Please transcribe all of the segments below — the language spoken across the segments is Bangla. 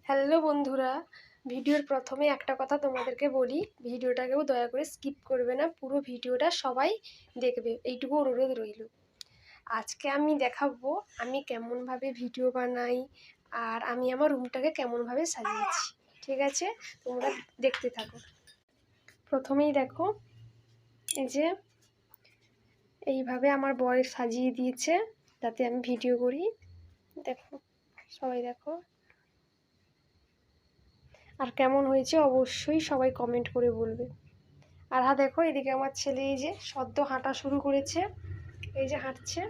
হ্যালো বন্ধুরা, ভিডিওর প্রথমে একটা কথা তোমাদেরকে বলি, ভিডিওটাকেও দয়া করে স্কিপ করবে না, পুরো ভিডিওটা সবাই দেখবে, এইটুকু অনুরোধ রইল। আজকে আমি দেখাবো আমি কেমনভাবে ভিডিও বানাই আর আমি আমার রুমটাকে কেমনভাবে সাজিয়েছি। ঠিক আছে, তোমরা দেখতে থাকো। প্রথমেই দেখো, এই যে এইভাবে আমার বর সাজিয়ে দিয়েছে যাতে আমি ভিডিও করি। দেখো, সবাই দেখো। আর কেমন হয়েছে অবশ্যই সবাই কমেন্ট করে বলবে। আর দেখো, এদিকে আমার ছেলে এই যে সদ্য হাঁটা শুরু করেছে, এই যে হাঁটছে।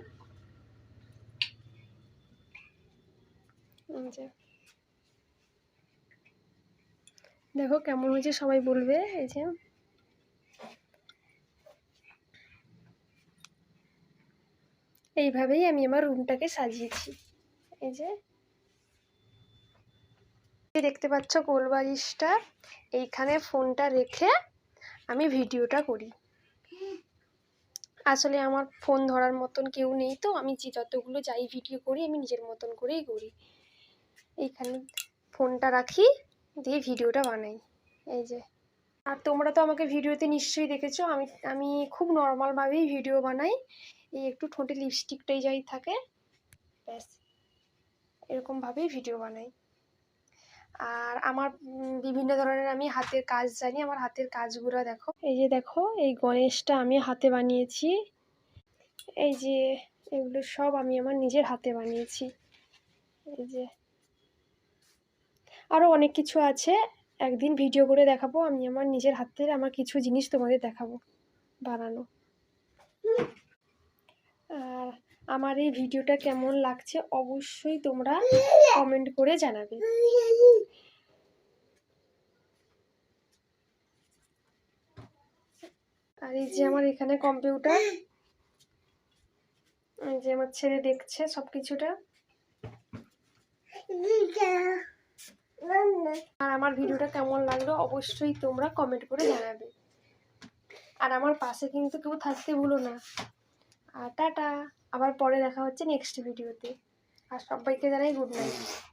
দেখো কেমন হয়েছে সবাই বলবে। এই যে এইভাবেই আমি আমার রুমটাকে সাজিয়েছি। এই যে দেখতে পাচ্ছ গোল বালিশটা, এইখানে ফোনটা রেখে আমি ভিডিওটা করি। আসলে আমার ফোন ধরার মতন কেউ নেই, তো আমি যতগুলো যাই ভিডিও করি আমি নিজের মতন করেই করি। এইখানে ফোনটা রাখি, দিয়ে ভিডিওটা বানাই। এই যে, আর তোমরা তো আমাকে ভিডিওতে নিশ্চয়ই দেখেছো, আমি খুব নর্মালভাবেই ভিডিও বানাই। এই একটু ঠোঁটে লিপস্টিকটাই যাই থাকে, ব্যাস এরকমভাবেই ভিডিও বানাই। আর আমার বিভিন্ন ধরনের আমি হাতের কাজ জানি, আমার হাতের কাজগুলো দেখো। এই যে দেখো, এই গণেশটা আমি হাতে বানিয়েছি। এই যে এগুলো সব আমি আমার নিজের হাতে বানিয়েছি। এই যে আরও অনেক কিছু আছে, একদিন ভিডিও করে দেখাবো। আমি আমার নিজের হাতের আমার কিছু জিনিস তোমাদের দেখাবো বানানো। আর আমার এই ভিডিওটা কেমন লাগছে অবশ্যই তোমরা কমেন্ট করে জানাবে। আর এই যে আমার এখানে কম্পিউটার, এই যে আমার ছেলে দেখছে সব কিছুটা। আর আমার ভিডিওটা কেমন লাগলো অবশ্যই তোমরা কমেন্ট করে জানাবে। আর আমার পাশে কিন্তু কেউ থাকতে ভুলো না। আর টাটা, আবার পরে দেখা হচ্ছে নেক্সট ভিডিওতে। আর সবাইকে জানাই গুড নাইট।